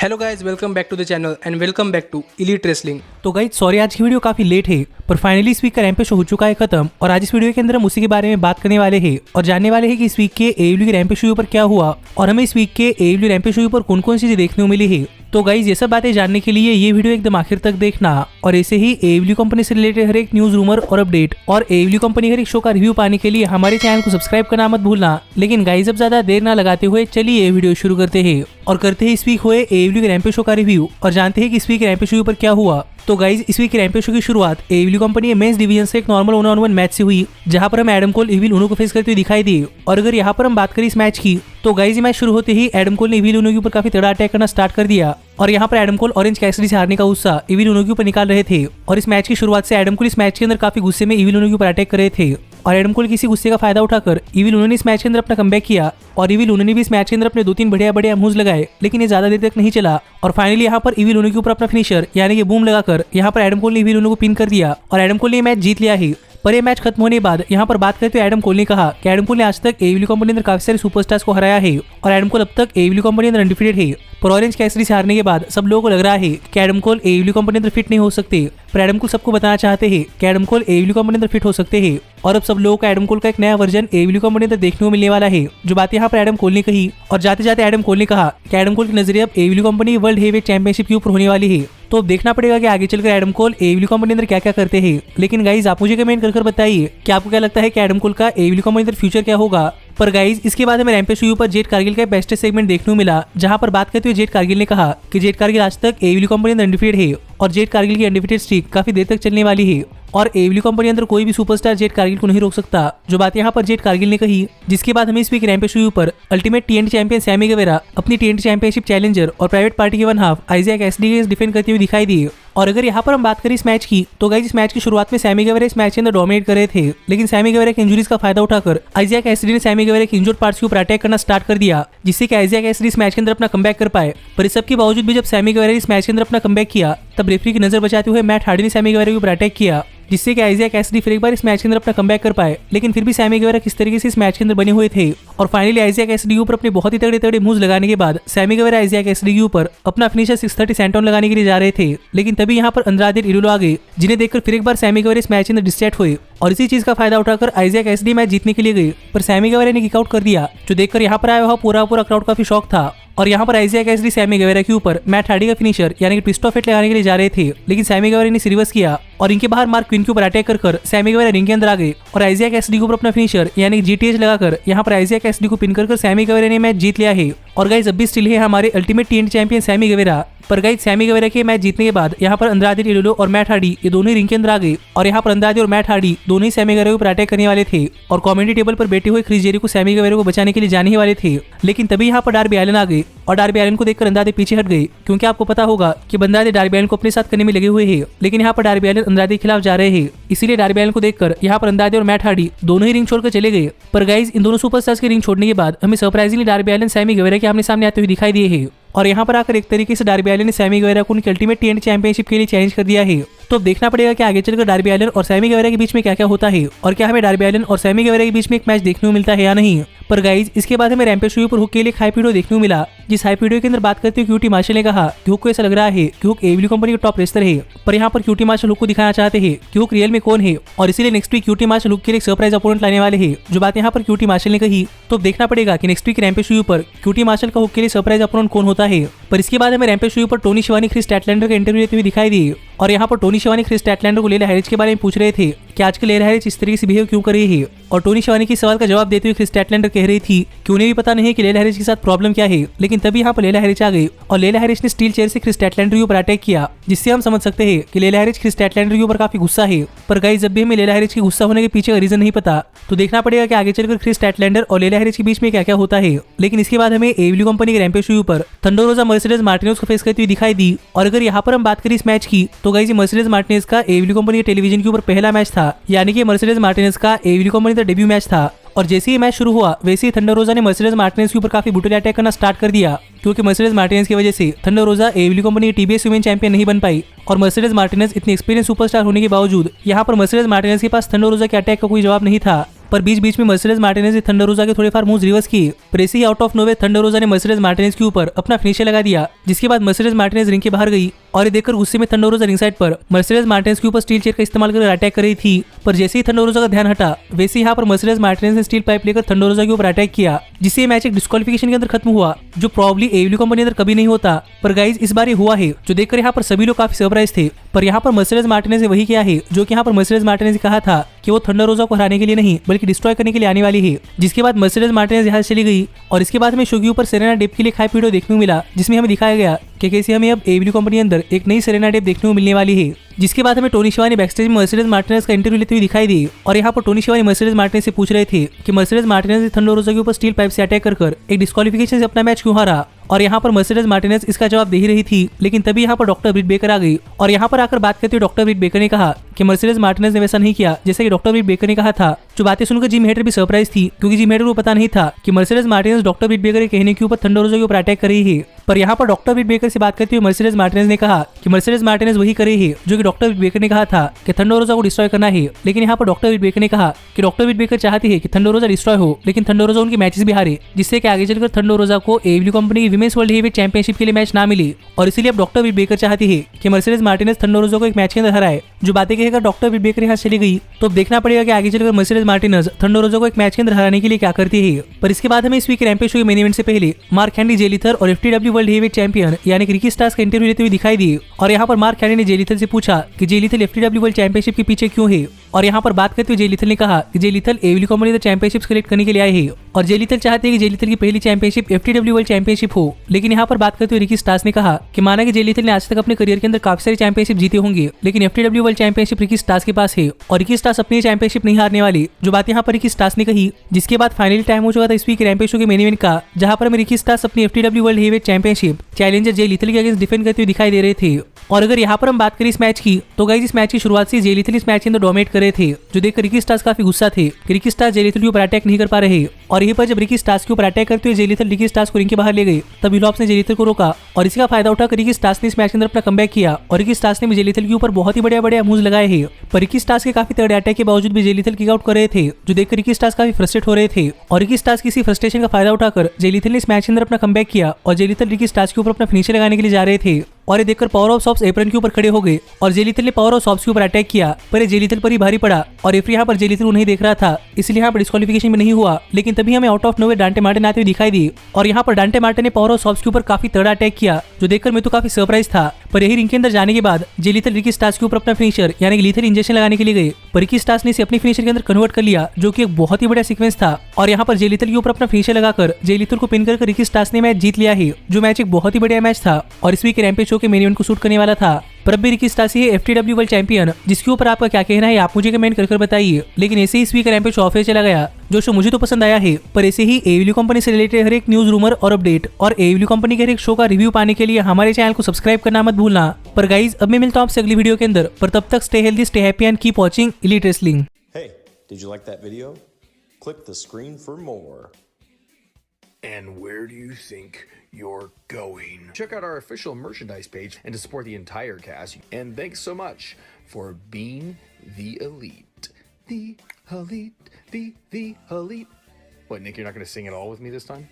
Hello guys, welcome back to the channel and welcome back to Elite Wrestling. तो guys sorry आज की video काफी late है, पर फाइनली इस वीक का रैंपेज शो हो चुका है खत्म। और आज इस वीडियो के अंदर हम उसी के बारे में बात करने वाले हैं और जानने वाले हैं कि इस वीक के AEW के रैंपेज शो पर क्या हुआ और हमें इस वीक के AEW रैंपेज शो पर कौन कौन सी चीजें देखने को मिली है। तो गाइज ये सब बातें जानने के लिए ये वीडियो एकदम आखिर तक देखना और ऐसे ही AEW कंपनी से रिलेटेड हर एक न्यूज, रूमर और अपडेट और AEW कंपनी हर एक शो का रिव्यू पाने के लिए हमारे चैनल को सब्सक्राइब करना मत भूलना। लेकिन गाइज अब ज्यादा देर ना लगाते हुए चलिए ये वीडियो शुरू करते हैं और करते हैं इस वीक हुए AEW के रैंपेज शो का रिव्यू और जानते हैं कि इस वीक रैंपेज शो पर क्या हुआ। तो गाइज इस वीक रैंपेज शो की शुरुआत AEW कंपनी के मेंस डिवीजन से एक नॉर्मल 1-on-1 मैच से हुई, जहां पर हम एडम कोल इविल उनो को फेस करते हुए दिखाई दिए। और अगर यहाँ पर हम बात करें इस मैच की, तो गाइज मैच शुरू होते ही एडम कोल ने इविल उनो के ऊपर काफी तगड़ा अटैक करना स्टार्ट कर दिया और यहाँ पर एडम कोल ऑरेंज कैसिडी से हारने का गुस्सा इविल उनो के ऊपर निकाल रहे थे। और इस मैच की शुरुआत से एडम कोल इस मैच के अंदर काफी गुस्से में इविल उनो के ऊपर अटैक कर रहे थे और एडम कोल किसी गुस्से का फायदा उठाकर इविल उनो ने इस मैच के अंदर अपना कमबैक किया और इविल उनो ने भी इस मैच के अंदर अपने 2-3 बढ़िया मूव्स लगाए, लेकिन ये ज्यादा देर तक नहीं चला और फाइनली यहाँ पर इविल उनो के ऊपर अपना फिनिशर यानी कि बूम लगाकर यहाँ पर एडम कोल ने इविल उनो को पिन कर दिया और एडम कोल ने मैच जीत लिया है। पर ये मैच खत्म होने के बाद यहाँ पर बात करते हुए एडम कोल ने कहा कि एडम कोल ने आज तक AEW कंपनी अंदर काफी सारे सुपरस्टार्स को हराया है और एडम कोल अब तक AEW कंपनी अंदर अनडिफीटेड है। पर ऑरेंज कैसिडी से हारने के बाद सब लोगों को लग रहा है कि एडम कोल AEW कंपनी अंदर फिट नहीं हो सकते, पर एडम कोल सबको बताना चाहते हैं कि एडम कोल AEW कंपनी अंदर फिट हो सकते हैं और अब सब लोगों को एडम कोल का एक नया वर्जन AEW कंपनी अंदर देखने को मिलने वाला है। जो बात यहाँ पर एडम कोल ने कही और जाते जाते एडम कोल ने कहा कि एडम कोल की नजरिए अब AEW company world heavyweight championship के ऊपर होने वाली है। तो अब देखना पड़ेगा कि आगे चलकर एडम कोल AEW कंपनी अंदर क्या क्या करते हैं। लेकिन गाइज आप मुझे कमेंट कर बताइए कि आपको क्या लगता है कि एडम कोल का AEW कंपनी अंदर फ्यूचर क्या होगा। पर गाइज इसके बाद हमें रैंपेज शो पर जेट कारगिल का बेस्ट सेगमेंट देखने को मिला, जहां पर बात करते हुए जेट कारगिल ने कहा कि जेट कारगिल आज तक AEW कंपनी अंदर अनडिफीटेड है और जेट कारगिल की अनडिफीटेड स्ट्रीक काफी देर तक चलने वाली है और AEW कंपनी अंदर कोई भी सुपरस्टार जेट कारगिल को नहीं रोक सकता। जो बात यहाँ पर जेट कारगिल ने कही, जिसके बाद हमें इस वीक रैंपेज शो पर ultimate TNT champion Sammy Guevara अपनी TNT चैंपियनशिप चैलेंजर और प्राइवेट पार्टी के 1/2 आइजैक कैसिडी डिफेंड करते हुए दिखाई दिए। और अगर यहाँ पर हम बात करें इस मैच की, तो गाइस इस मैच की शुरुआत में सैमी गेवेरा इस मैच के अंदर डोमिनेट कर रहे थे, लेकिन सैमी गेवेरा की इंजरीज का फायदा उठाकर आइजैक कैसिडी ने सैमी गेवेरा के इंजर्ड पार्ट्स के ऊपर अटैक करना स्टार्ट कर दिया, जिससे कि आइजैक कैसिडी इस मैच के अंदर अपना कमबैक कर पाए। पर इस सब के बावजूद भी जब सैमी गेवेरा इस मैच के अंदर अपना कमबैक किया, तब रेफरी की नजर बचाते हुए मैट हार्डी ने सैमी गेवेरा के ऊपर अटैक किया, जिससे कि आइजैक कैसिडी फिर एक बार इस मैच के अंदर अपना कमबैक कर पाए। लेकिन फिर भी सैमी गेवेरा किस तरीके से इस मैच के अंदर बने हुए थे और फाइनली आइजैक कैसिडी के ऊपर अपने बहुत ही तगड़े मूव्स लगाने के बाद सैमी गेवेरा आइजैक कैसिडी के ऊपर अपना फिनिशर 630 सेंटोन लगाने के लिए जा रहे थे। लेकिन तभी यहाँ पर अंद्रादे इलोलो आ गए, जिन्हें देखकर फिर एक बार सैमी गेवेरा इस मैच के अंदर डिस्ट्रैक्ट हुए और इसी चीज का फायदा उठाकर आइजैक कैसिडी मैच जीतने के लिए गए, पर सैमी गेवेरा ने किक आउट कर दिया। जो देखकर यहाँ पर आया हुआ पूरा क्राउड काफी शॉक था और यहाँ पर आइजैक कैसिडी सैमी गेवेरा के ऊपर मैट हार्डी का फिनिशर यानी कि ट्विस्ट ऑफ फेट लगाने के लिए जा रहे थे, लेकिन सैमी गेवेरा ने रिवर्स किया और इनके बाहर मार्क क्वीन के ऊपर अटैक कर सैमी गेवेरा रिंग के अंदर आ गए और आइजैक कैसिडी के ऊपर अपना फिनिशर यानी कि GTH लगाकर यहाँ पर आइजैक कैसिडी को पिन कर सैमी गेवेरा ने मैच जीत लिया है। और गाइस अब भी स्टिल है हमारे ultimate TNT champion Sammy Guevara. पर गाइस सैमी गेवेरा के मैच जीतने के बाद यहाँ पर अंद्रादे इलोलो और मैट हार्डी ये दोनों ही रिंग के अंदर आ गए और यहाँ पर अंद्रादे और मैट हार्डी दोनों ही सैमी गेवेरा के ऊपर अटैक करने वाले थे और कमेंट्री टेबल पर बैठे हुए क्रिस जेरिको सैमी गेवेरा को बचाने के लिए जाने ही वाले थे। लेकिन तभी यहाँ पर डार्बी एलन आ गए और डार्बी एलन को देखकर अंद्रादे पीछे हट गए, क्योंकि आपको पता होगा कि अंद्रादे डार्बी एलन को अपने साथ करने में लगे हुए हैं। लेकिन यहाँ पर डार्बी एलन अंद्रादे के खिलाफ जा रहे हैं, इसीलिए डार्बी एलन को देखकर यहाँ पर अंद्रादे और मैट हार्डी दोनों ही रिंग छोड़कर चले गए। पर गाइस इन दोनों सुपरस्टार्स के रिंग छोड़ने के बाद हमें surprisingly Darby Allin Sammy Guevara के आमने सामने आते हुए दिखाई दिए हैं और यहाँ पर आकर एक तरीके से डार्बी एलन ने सैमी गेवेरा को उनकी अल्टीमेट TNT चैंपियनशिप के लिए चैलेंज कर दिया है। तो अब देखना पड़ेगा कि आगे चलकर डार्बी एलन और सैमी गेवेरा के बीच में क्या क्या होता है और क्या हमें डार्बी एलन और सैमी गेवेरा के बीच में एक मैच देखने को मिलता है या नहीं। पर गाइज इसके बाद हमें रैंपेज शो पर हुक के लिए हाइप वीडियो देखने को मिला, जिस हाइप वीडियो के अंदर बात करते हुए QT मार्शल ने कहा कि हुक को ऐसा लग रहा है कि हुक AEW कंपनी का टॉप रेसलर है। पर यहाँ पर QT मार्शल हुक को दिखाना चाहते हैं कि हुक रियल में कौन है और इसीलिए next week QT Marshall Hook के लिए एक सरप्राइज अपोनेंट लाने वाले हैं। जो बात यहाँ पर QT मार्शल ने कही, तो देखना पड़ेगा कि नेक्स्ट वीक रैंपेज शो पर QT मार्शल का हुक के लिए सरप्राइज अपोनेंट कौन होता है। पर इसके बाद हमें रैंपेज शो पर टोनी शिवानी क्रिस स्टैटलैंडर का इंटरव्यू लेते हुए दिखाई दिए और यहाँ पर टोनी शिवानी क्रिस स्टैटलैंडर को लेला हैरिज के बारे में पूछ रहे थे कि आजकल लेला हैरिज इस तरीके से बिहेव क्यों कर रही है। और टोनी शिवानी की सवाल का जवाब देते हुए क्रिस स्टैटलैंडर कह रही थी कि उन्हें भी पता नहीं है कि लेला हैरिज के साथ प्रॉब्लम क्या है। लेकिन तभी यहाँ पर लेला हैरिज आ गई और लेला हैरिज ने स्टील चेयर से क्रिस स्टैटलैंडर के ऊपर अटैक किया, जिससे हम समझ सकते हैं कि लेला हैरिज क्रिस स्टैटलैंडर के ऊपर काफी गुस्सा है। पर गाइस जब भी हमें लेला हैरिज के गुस्सा होने के पीछे का रीजन नहीं पता, तो देखना पड़ेगा कि आगे चलकर क्रिस स्टैटलैंडर और लेला हैरिज के बीच में क्या क्या होता है। लेकिन इसके बाद हमें AEW कंपनी के रैंपेज शो पर थंडर रोजा मर्सिडीज मार्टिनेज को फेस करती हुई दिखाई दी। और अगर यहाँ पर हम बात करें इस मैच की, तो गाइस मर्सिडीज मार्टिनेज का AEW कंपनी के टेलीविजन के ऊपर पहला मैच था, यानी कि मर्सिडीज मार्टिनेज का AEW कंपनी का डेब्यू मैच था। और जैसे ही मैच शुरू हुआ वैसे ही थंडर रोजा ने मर्सिडीज मार्टिनेज के ऊपर काफी ब्रूटली अटैक करना स्टार्ट कर दिया, क्योंकि मर्सिडीज मार्टिनेज की वजह से थंडर रोजा AEW कंपनी की TBS वुमेन चैंपियन नहीं बन पाई और मर्सिडीज मार्टिनेज इतनी एक्सपीरियंस सुपरस्टार होने के बावजूद यहाँ पर मर्सिडीज मार्टिनेज के पास थंडर रोजा के अटैक का कोई जवाब नहीं था। पर बीच बीच में मर्सिडीज मार्टिनेज ने थंडर रोजा के थोड़े फार मूव्स रिवर्स किए, पर ऐसे ही आउट ऑफ नोवे थंडर रोजा ने मर्सिडीज मार्टिनेज के ऊपर अपना फिनिशर लगा दिया, जिसके बाद मर्सिडीज मार्टिनेज रिंग के बाहर गई और ये देखकर गुस्से में थंडर रोजा रिंग साइड पर मर्सिडीज मार्टिनेज के ऊपर स्टील चेयर का इस्तेमाल कर अटैक कर रही थी। पर जैसे ही थंडर रोजा का ध्यान हटा, वैसे ही यहाँ पर मर्सिडीज मार्टिनेज ने स्टील पाइप लेकर थंडर रोजा के ऊपर अटैक किया, जिससे मैच एक डिस्क्वालिफिकेशन के अंदर खत्म हुआ, जो प्रॉब्ली एडब्ल्यू कंपनी अंदर कभी नहीं होता। पर गाइज इस बार ये हुआ है, जो देखकर यहाँ पर सभी लोग काफी सरप्राइज थे। पर यहाँ पर मर्सिडीज मार्टिनेज ने वही किया है जो कि यहाँ पर मर्सिडीज मार्टिनेज ने कहा था कि वो थंडर रोजा को हराने के लिए नहीं बल्कि डिस्ट्रॉय करने के लिए आने वाली है। जिसके बाद मर्सिडीज मार्टिनेज यहाँ से चली गई और इसके बाद हमें शो के ऊपर सेरेना डेप के लिए हाइप वीडियो देखने को मिला, जिसमें हमें दिखाया गया कि कैसे हमें अब एडब्ल्यू कंपनी अंदर एक नई सेरेना डेप देखने को मिलने वाली है। जिसके बाद हमें टोनी शिवानी बैकस्टेज में मर्सिडीज मार्टिनेज का इंटरव्यू लेते हुए दिखाई दी और यहाँ पर टोनी शिवानी मर्सिडीज मार्टिनेज से पूछ रहे थे कि मर्सिडीज मार्टिनेज ने थंडर रोजा के ऊपर स्टील पाइप से अटैक कर एक डिस्क्वालिफिकेशन से अपना मैच क्यों हारा। और यहाँ पर मर्सिडीज मार्टिनेज इसका जवाब दे ही रही थी, लेकिन तभी यहाँ पर डॉक्टर ब्रिट बेकर आ गई और यहाँ पर आकर बात करते हुए डॉक्टर ब्रिट बेकर ने कहा कि मर्सिडीज मार्टिनेज ने वैसा नहीं किया जैसे कि डॉक्टर ब्रिट बेकर ने कहा था। जो बातें सुनकर जिम हेटर भी सरप्राइज थी, क्योंकि जिम हेटर को पता नहीं था कि मर्सिडीज मार्टिनेज डॉक्टर ब्रिट बेकर के कहने के ऊपर थंडर रोजा के ऊपर अटैक कर रही है। पर यहाँ पर डॉक्टर ब्रिट बेकर से बात करते हुए मर्सिडीज मार्टिनेज ने कहा कि मर्सिडीज मार्टिनेज वही कर रही है जो कि डॉक्टर ब्रिट बेकर ने कहा था कि थंडर रोजा को डिस्ट्रॉय करना है। लेकिन यहाँ पर डॉक्टर ब्रिट बेकर ने कहा कि डॉक्टर ब्रिट बेकर चाहती है कि थंडर रोजा डिस्ट्रॉय हो, लेकिन थंडर रोजा उनके मैचेस भी हारे, जिससे कि आगे चलकर थंडर रोजा को एडब्ल्यू कंपनी की विमेंस वर्ल्ड हेवीवेट चैंपियनशिप के लिए मैच ना मिली। और इसीलिए अब डॉक्टर ब्रिट बेकर चाहती है कि मर्सिडीज मार्टिनेज थंडर रोजा को एक मैच के अंदर हराए। जो बातें कहकर डॉक्टर ब्रिट बेकर यहाँ चली गई, तो अब देखना पड़ेगा कि आगे चलकर मर्सिडीज मार्टिनेज थंडर रोजा को एक मैच के अंदर हराने के लिए क्या करती है। पर इसके बाद हमें इस वीक के रैम्पेज शो के मेन इवेंट से पहले मार्क हैंडी, जे लीथल और एफटीडब्ल्यू वर्ल्ड हेवीवेट चैंपियन यानी कि रिकी स्टार्स का इंटरव्यू लेते हुए दिखाई दिए। और यहाँ पर मार्क हैंडी ने जे लीथल से पूछा कि जे लीथल एफटीडब्ल्यू वर्ल्ड चैंपियनशिप के पीछे क्यों है। और यहाँ पर बात करते हुए जे लीथल ने कहा कि जे लीथल एडब्ल्यू कंपनी चैंपियनशिप सेलेक्ट करने के लिए आए हैं और जे लीथल चाहते हैं कि जे लीथल की पहली चैंपियनशिप एफटीडब्ल्यू वर्ल्ड चैंपियनशिप हो। लेकिन यहाँ पर बात करते हुए रिकी स्टार्स ने कहा कि माना कि जे लीथल ने आज तक अपने करियर के अंदर काफी सारी चैंपियनशिप जीते होंगे, लेकिन एफटीडब्ल्यू वर्ल्ड चैंपियनशिप रिकी स्टार्स के पास है और रिकी स्टार्स अपनी चैंपियनशिप नहीं हारने वाली। जो बात यहाँ पर रिकी स्टार्स ने कही, जिसके बाद फाइनली टाइम हो चुका था इस वीक रैम्पेज शो के मेन इवेंट का, जहां पर रिकी स्टार्स अपनी एफटीडब्ल्यू वर्ल्ड हेवीवेट चैंपियनशिप चैलेंजर जे लीथल के अगेंस्ट डिफेंड करते हुए दिखाई दे रहे थे। और अगर यहाँ पर हम बात करें इस मैच की, तो गाइस इस मैच की शुरुआत से जे लीथल इस मैच के अंदर डोमिनेट कर रहे थे, जो देखकर रिकी स्टार्स काफी गुस्सा थे कि रिकी स्टार्स जे लीथल के ऊपर अटैक नहीं कर पा रहे। और यहीं पर जब रिकी स्टार्स के ऊपर अटैक करते हुए जे लीथल रिकी स्टार्स को रिंग के बाहर ले गए, तब यूरोप्स ने जे लीथल को रोका और इसी का फायदा उठाकर रिकी स्टार्स ने इस मैच के अंदर अपना कमबैक किया और रिकी स्टार्स ने जे लीथल के ऊपर बहुत ही बढ़िया मूव्स लगाए हैं। पर रिकी स्टार्स के काफी तगड़े अटैक के बावजूद भी जे लीथल किक आउट कर रहे थे, जो देखकर रिकी स्टार्स काफी फ्रस्ट्रेट हो रहे थे। और रिकी स्टार्स किसी फ्रस्ट्रेशन का फायदा उठाकर जे लीथल ने इस मैच के अंदर अपना कमबैक किया और जे लीथल रिकी स्टार्स के ऊपर अपना फिनिशर लगाने के लिए जा रहे थे। और ये देखकर पावर ऑफ सॉफ्ट एप्रन के ऊपर खड़े हो गए और जे लीथल ने पावर ऑफ सॉफ्ट के ऊपर अटैक किया, पर जे लीथल पर ही भारी पड़ा और रेफरी यहाँ पर जे लीथल को नहीं देख रहा था, इसलिए यहाँ पर डिस्क्वालिफिकेशन में नहीं हुआ। लेकिन तभी हमें आउट ऑफ नोवे डांटे मार्टिन आते हुए दिखाई दी और यहाँ पर डांटे मार्टिन ने पावर ऑफ सॉफ्ट के ऊपर काफी तगड़ा अटैक किया, जो देखकर मैं तो काफी सरप्राइज था। पर यही रिंग के अंदर जाने के बाद जे लीथल रिकी स्टार्स के ऊपर अपना फिनिशर यानी कि लीथल इंजेक्शन लगाने के लिए गए, पर रिकी स्टार्स ने इसे अपनी फिनिशर के अंदर कन्वर्ट कर लिया, जो कि एक बहुत ही बड़ा सीक्वेंस था। और यहाँ पर जे लीथल के ऊपर अपना फिनिशर लगाकर जे लीथल को पिन कर रिकी स्टार्स ने मैच जीत लिया है, जो मैच एक बहुत ही बढ़िया मैच था और इस वीक के रैम्पेज शो के मेन इवेंट को शूट करने वाला था। पर अब भी रिकी स्टार्स ही है एफटीडब्ल्यू वर्ल्ड चैंपियन, जिसके ऊपर आपका क्या कहना है आप मुझे कमेंट कर बताइए। लेकिन ऐसे ही इस वीक रैम्पेज शो ऑफ चला गया, जो शो मुझे तो पसंद आया है। पर ऐसे ही एडब्ल्यू कंपनी से रिलेटेड हर एक न्यूज, रूमर और अपडेट और एडब्ल्यू कंपनी के हर एक शो का रिव्यू पाने के लिए हमारे चैनल को सब्सक्राइब करना मत भूलना। पर गाइज अब मैं मिलता हूँ आपसे अगली वीडियो के अंदर, पर तब तक stay healthy, stay happy and keep watching elite wrestling. Hey, did you like that video? Click the screen for more. And where do you think you're going? Check out our official merchandise page and to support the entire cast. And thanks so much for being the elite. The elite, the elite. What, Nick, you're not going to sing it all with me this time?